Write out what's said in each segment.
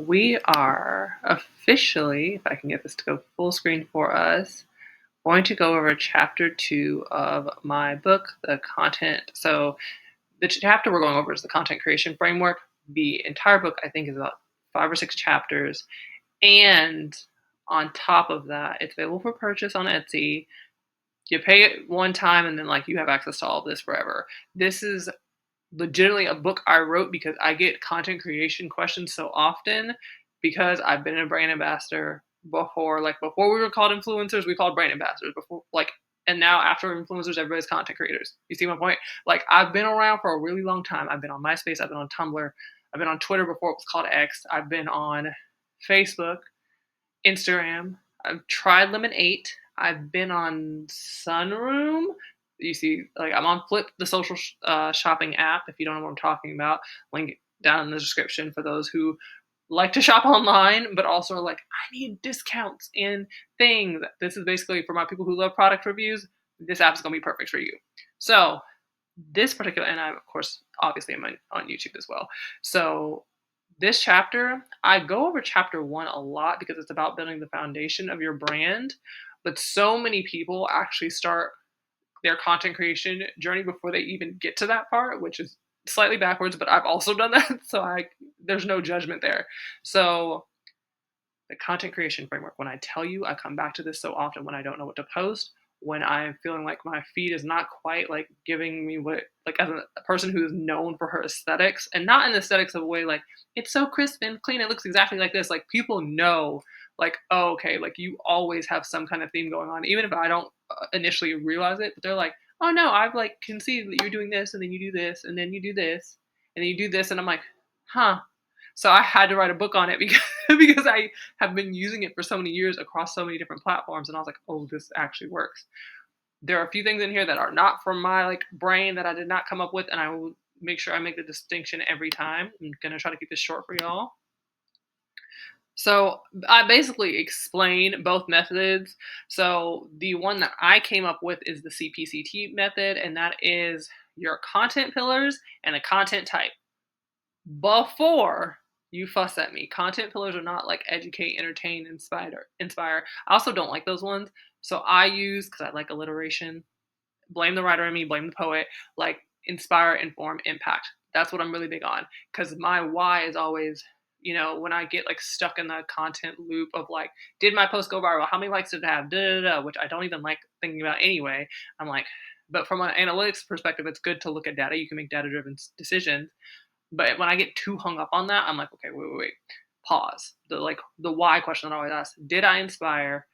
we are officially, if I can get this to go full screen for us, going to go over chapter 2 of my book, The Content. So, the chapter we're going over is the content creation framework. The entire book, I think, is about 5 or 6 chapters. And on top of that, it's available for purchase on Etsy. You pay it one time, and then you have access to all of this forever. This is legitimately a book I wrote because I get content creation questions so often because I've been a brand ambassador before. Before we were called influencers, we called brand ambassadors before and now after influencers, everybody's content creators. You see my point? I've been around for a really long time. I've been on MySpace, I've been on Tumblr, I've been on Twitter before it was called X, I've been on Facebook, Instagram. I've tried Lemon 8. I've been on Sunroom. You see, I'm on Flip, the social shopping app. If you don't know what I'm talking about, link down in the description for those who like to shop online, but also I need discounts and things. This is basically for my people who love product reviews. This app is going to be perfect for you. So this particular, and I, of course, obviously am on YouTube as well. So this chapter, I go over chapter 1 a lot because it's about building the foundation of your brand. But so many people actually start their content creation journey before they even get to that part, which is slightly backwards, but I've also done that. So there's no judgment there. So the content creation framework, when I tell you, I come back to this so often when I don't know what to post, when I'm feeling like my feed is not quite giving me what, as a person who is known for her aesthetics, and not in the aesthetics of a way it's so crisp and clean, it looks exactly like this. People know, oh, okay, you always have some kind of theme going on, even if I don't initially realize it, but they're like, oh no, I've can see that you're doing this, and then you do this, and then you do this, and then you do this, and I'm like, huh. So I had to write a book on it because because I have been using it for so many years across so many different platforms, and I was like, oh, this actually works. There are a few things in here that are not from my brain that I did not come up with, and I will make sure I make the distinction every time. I'm gonna try to keep this short for y'all. So I basically explain both methods. So the one that I came up with is the CPCT method, and that is your content pillars and a content type. Before you fuss at me, content pillars are not educate, entertain, inspire. I also don't like those ones. So I use, because I like alliteration, blame the writer in me, blame the poet, inspire, inform, impact. That's what I'm really big on. Because my why is always, when I get stuck in the content loop of did my post go viral? How many likes did it have? Da, da, da, which I don't even like thinking about anyway. I'm but from an analytics perspective, it's good to look at data. You can make data-driven decisions. But when I get too hung up on that, I'm like, okay, wait, pause. The why question that I always ask: did I inspire,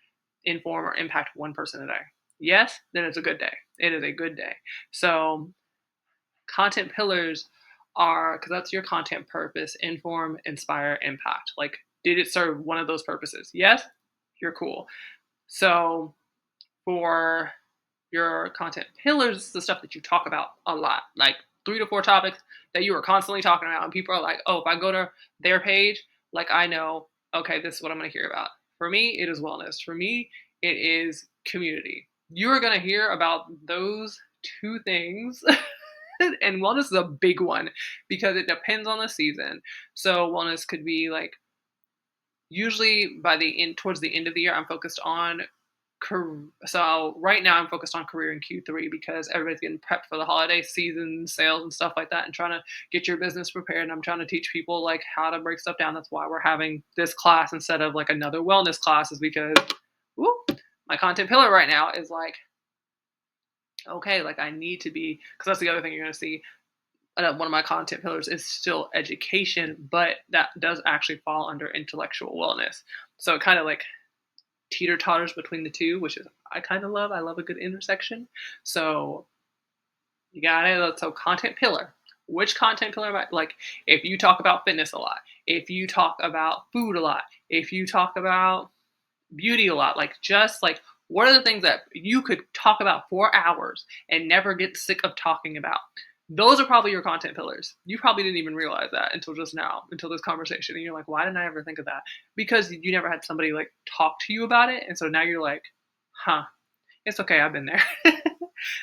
inform, or impact one person a day? Yes, then it's a good day. It is a good day. So content pillars are, because that's your content purpose: inform, inspire, impact. Did it serve one of those purposes? Yes, you're cool. So for your content pillars, the stuff that you talk about a lot, 3 to 4 topics that you are constantly talking about, and people are like, oh, if I go to their page, I know, okay, this is what I'm going to hear about. For me, it is wellness. For me, it is community. You are going to hear about those 2 things. And wellness is a big one because it depends on the season. So wellness could be usually towards the end of the year, I'm focused on so right now I'm focused on career in Q3 because everybody's getting prepped for the holiday season, sales and stuff like that, and trying to get your business prepared. And I'm trying to teach people how to break stuff down. That's why we're having this class instead of another wellness class, is because my content pillar right now is okay, I need to be, because that's the other thing you're going to see. One of my content pillars is still education, but that does actually fall under intellectual wellness. So it kind of teeter-totters between the two, which is I kind of love. I love a good intersection. So you got it. So content pillar. Which content pillar am I? If you talk about fitness a lot, if you talk about food a lot, if you talk about beauty a lot, what are the things that you could talk about for hours and never get sick of talking about? Those are probably your content pillars. You probably didn't even realize that until just now, until this conversation. And you're like, why didn't I ever think of that? Because you never had somebody talk to you about it. And so now you're like, huh, it's okay, I've been there.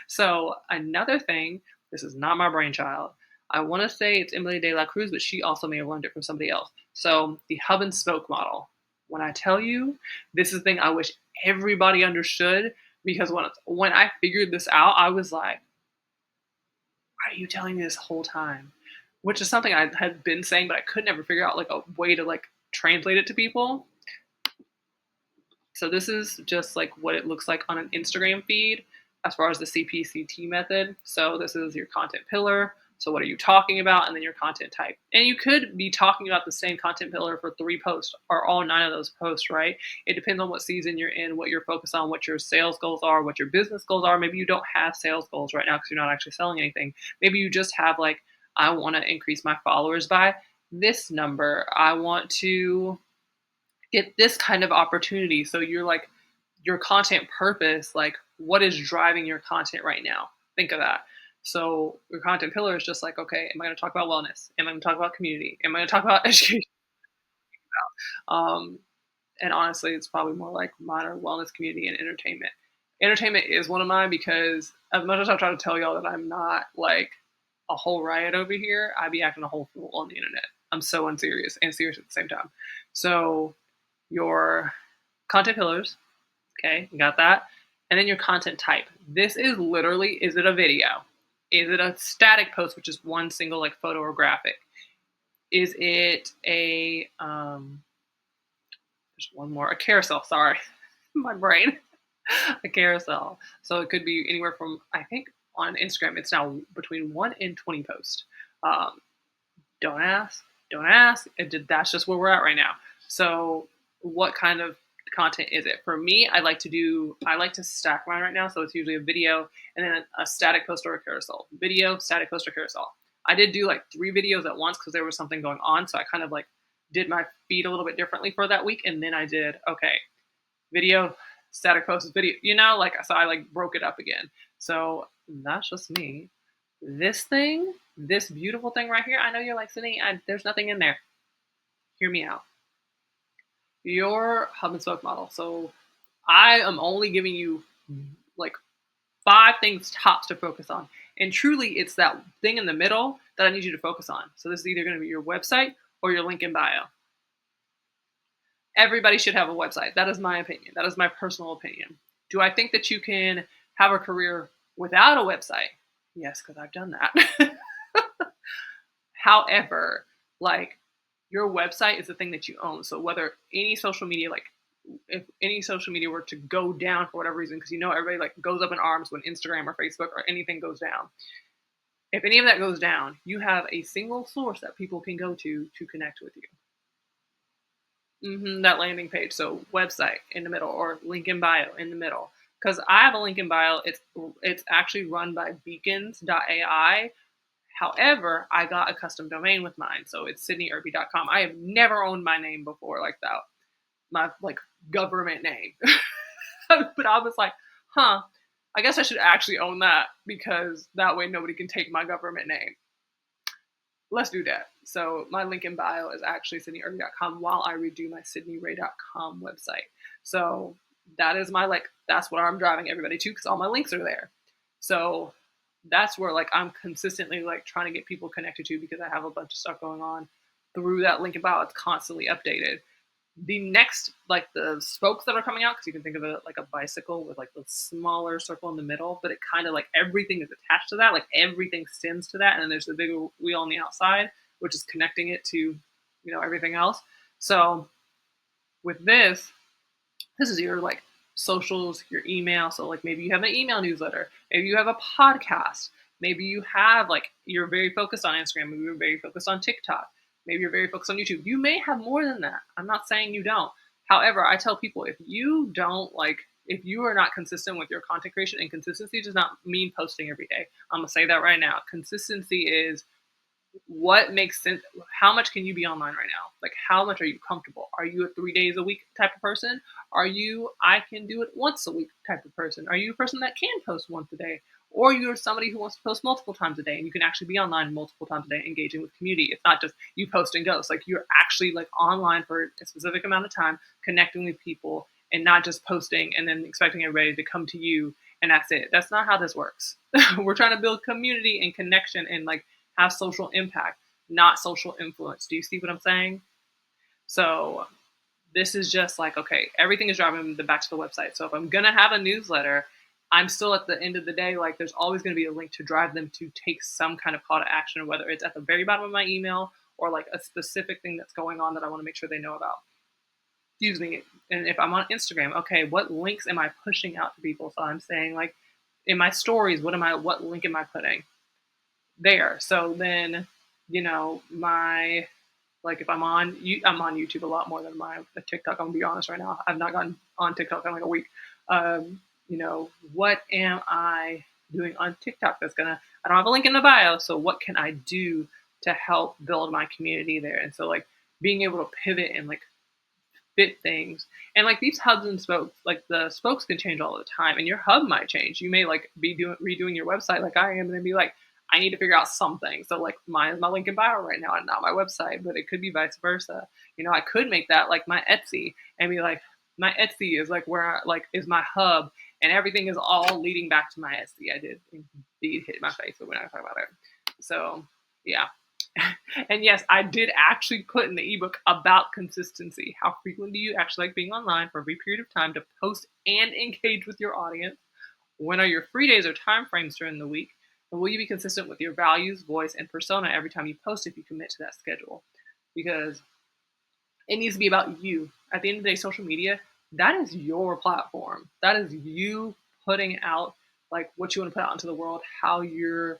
So another thing, this is not my brainchild. I want to say it's Emily De La Cruz, but she also may have learned it from somebody else. So the hub and spoke model. When I tell you, this is the thing I wish everybody understood, because when I figured this out, I was like, "Why are you telling me this whole time?" Which is something I had been saying, but I could never figure out like a way to like translate it to people. So this is just like what it looks like on an Instagram feed as far as the CPCT method. So this is your content pillar. So what are you talking about? And then your content type. And you could be talking about the same content pillar for 3 posts or all 9 of those posts, right? It depends on what season you're in, what you're focused on, what your sales goals are, what your business goals are. Maybe you don't have sales goals right now because you're not actually selling anything. Maybe you just have like, I want to increase my followers by this number. I want to get this kind of opportunity. So you're like, your content purpose, like what is driving your content right now? Think of that. So your content pillar is just like, okay, am I going to talk about wellness? Am I going to talk about community? Am I going to talk about education? Um, and honestly, it's probably more like modern wellness, community, and entertainment. Entertainment is one of mine because as much as I try to tell y'all that I'm not like a whole riot over here, I be acting a whole fool on the internet. I'm so unserious and serious at the same time. So your content pillars, okay, you got that. And then your content type. This is literally, is it a video? Is it a static post, which is one single like photo or graphic? Is it there's one more, a carousel, sorry. My brain. A carousel. So it could be anywhere from, I think on Instagram, it's now between 1 and 20 posts. Um, don't ask, don't ask. That's just where we're at right now. So what kind of content is it? For me, I like to stack mine right now. So it's usually a video and then a static post or a carousel. Video, static post or carousel. I did do like 3 videos at once because there was something going on. So I kind of like did my feed a little bit differently for that week. And then I did, okay, video, static post, video, like, so I like broke it up again. So that's just me. This thing, this beautiful thing right here, I know you're like, Sydney, there's nothing in there. Hear me out. Your hub and spoke model. So I am only giving you like 5 things tops to focus on. And truly, it's that thing in the middle that I need you to focus on. So this is either going to be your website or your link in bio. Everybody should have a website. That is my opinion. That is my personal opinion. Do I think that you can have a career without a website? Yes, because I've done that. However, like, your website is the thing that you own. So whether any social media, like if any social media were to go down for whatever reason, because everybody like goes up in arms when Instagram or Facebook or anything goes down. If any of that goes down, you have a single source that people can go to connect with you. That landing page. So website in the middle or link in bio in the middle. Because I have a link in bio. It's actually run by beacons.ai. However, I got a custom domain with mine. So it's sydneyirby.com. I have never owned my name before like that. My like government name. But I was like, I guess I should actually own that because that way nobody can take my government name. Let's do that. So my link in bio is actually sydneyirby.com while I redo my sydneyray.com website. So that is that's what I'm driving everybody to because all my links are there. So that's where like I'm consistently like trying to get people connected to because I have a bunch of stuff going on through that link in bio. It's constantly updated. The next, like the spokes that are coming out, because you can think of it like a bicycle with like the smaller circle in the middle, but it kind of like everything is attached to that, like everything stems to that, and then there's the bigger wheel on the outside, which is connecting it to, everything else. So with this is your like socials, your email. So like maybe you have an email newsletter, maybe you have a podcast, maybe you have like you're very focused on Instagram, maybe you're very focused on TikTok. Maybe you're very focused on YouTube. You may have more than that. I'm not saying you don't. However, I tell people if you are not consistent with your content creation, and consistency does not mean posting every day. I'm going to say that right now. Consistency is what makes sense. How much can you be online right now? Like, how much are you comfortable? Are you a 3 days a week type of person? Are you, I can do it once a week type of person? Are you a person that can post once a day? Or you're somebody who wants to post multiple times a day and you can actually be online multiple times a day engaging with community. It's not just you post and go. It's like you're actually like online for a specific amount of time, connecting with people and not just posting and then expecting everybody to come to you and that's it. That's not how this works. We're trying to build community and connection and like have social impact, not social influence. Do you see what I'm saying? So this is just like, okay, everything is driving them back to the website. So if I'm gonna have a newsletter, I'm still at the end of the day, like there's always gonna be a link to drive them to take some kind of call to action, whether it's at the very bottom of my email or like a specific thing that's going on that I want to make sure they know about. Excuse me. And if I'm on Instagram, okay, what links am I pushing out to people? So I'm saying like in my stories, what link am I putting there? So then, my like if I'm on YouTube a lot more than my TikTok. I'm gonna be honest right now. I've not gotten on TikTok in like a week. What am I doing on TikTok that's gonna? I don't have a link in the bio, so what can I do to help build my community there? And so like being able to pivot and like fit things. And like these hubs and spokes, like the spokes can change all the time, and your hub might change. You may like be redoing your website like I am, and then be like, I need to figure out something. So like mine is my link in bio right now, and not my website, but it could be vice versa. I could make that like my Etsy and be like, my Etsy is like where like is my hub, and everything is all leading back to my Etsy. I did indeed hit my face, but we're not talking about it. So yeah. And yes, I did actually put in the ebook about consistency. How frequently do you actually like being online for a brief period of time to post and engage with your audience? When are your free days or time frames during the week? And will you be consistent with your values, voice, and persona every time you post if you commit to that schedule? Because it needs to be about you. At the end of the day, social media, that is your platform. That is you putting out like what you want to put out into the world, how you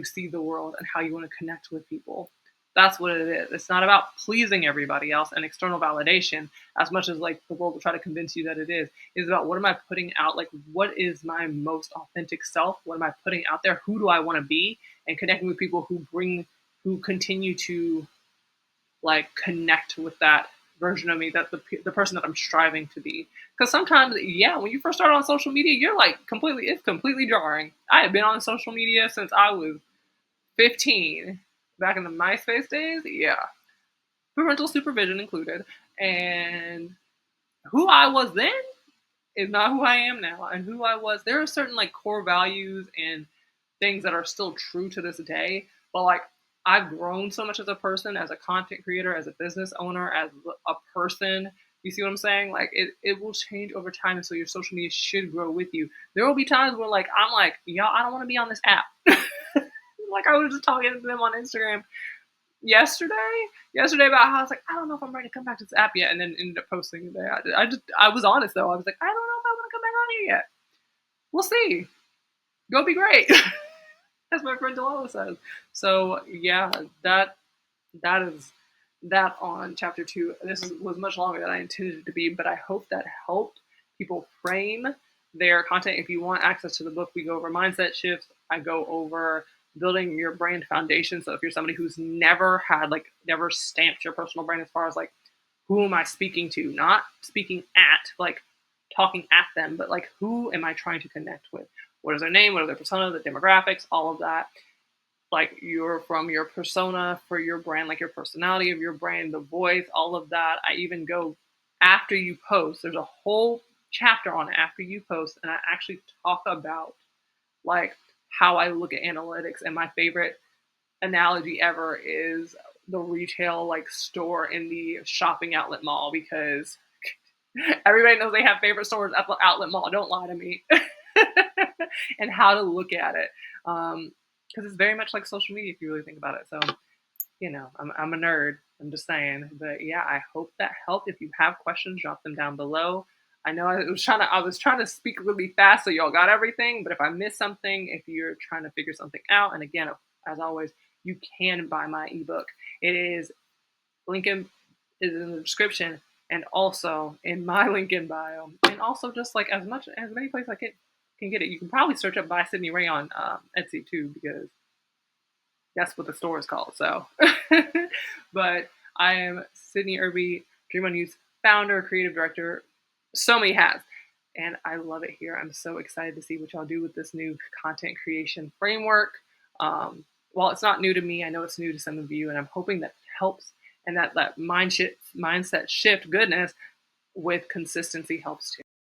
see the world and how you want to connect with people. That's what it is. It's not about pleasing everybody else and external validation as much as like the world will try to convince you that it is. It's about what am I putting out? Like what is my most authentic self? What am I putting out there? Who do I want to be? And connecting with people who continue to like connect with that version of me, that the person that I'm striving to be. Because sometimes, yeah, when you first start on social media, you're like it's completely jarring. I have been on social media since I was 15, back in the MySpace days. Yeah, parental supervision included, and who I was then is not who I am now, and who I was. There are certain like core values and things that are still true to this day, but like I've grown so much as a person, as a content creator, as a business owner, as a person. You see what I'm saying? Like it will change over time, and so your social media should grow with you. There will be times where like I'm like, y'all, I don't want to be on this app. Like I was just talking to them on Instagram yesterday about how I was like, I don't know if I'm ready to come back to this app yet, and then ended up posting that. I was honest though. I was like, I don't know if I want to come back on here yet. We'll see. Go be great. As my friend Delilah says. So yeah, that is that on chapter 2. Was much longer than I intended it to be, but I hope that helped people frame their content. If you want access to the book, we go over mindset shifts. I go over building your brand foundation. So if you're somebody who's never stamped your personal brand, as far as like who am I speaking to, not speaking at, like talking at them, but like who am I trying to connect with? What is their name? What are their persona? The demographics? All of that. Like from your persona for your brand, like your personality of your brand, the voice, all of that. I even go after you post. There's a whole chapter on after you post, and I actually talk about like how I look at analytics. And my favorite analogy ever is the retail like store in the shopping outlet mall, because everybody knows they have favorite stores at the outlet mall. Don't lie to me. And how to look at it. Because it's very much like social media if you really think about it. So, I'm a nerd. I'm just saying. But yeah, I hope that helped. If you have questions, drop them down below. I know I was trying to speak really fast so y'all got everything. But if I missed something, if you're trying to figure something out, and again, as always, you can buy my ebook. It is Lincoln is in the description and also in my link in bio, and also just like as many places I can get it. You can probably search up by Sydney Ray on Etsy too, because that's what the store is called. So, but I am Sydney Irby, Dream on Youth founder, creative director, so many hats, and I love it here. I'm so excited to see what y'all do with this new content creation framework. While it's not new to me, I know it's new to some of you, and I'm hoping that helps, and that mindset shift goodness with consistency helps too.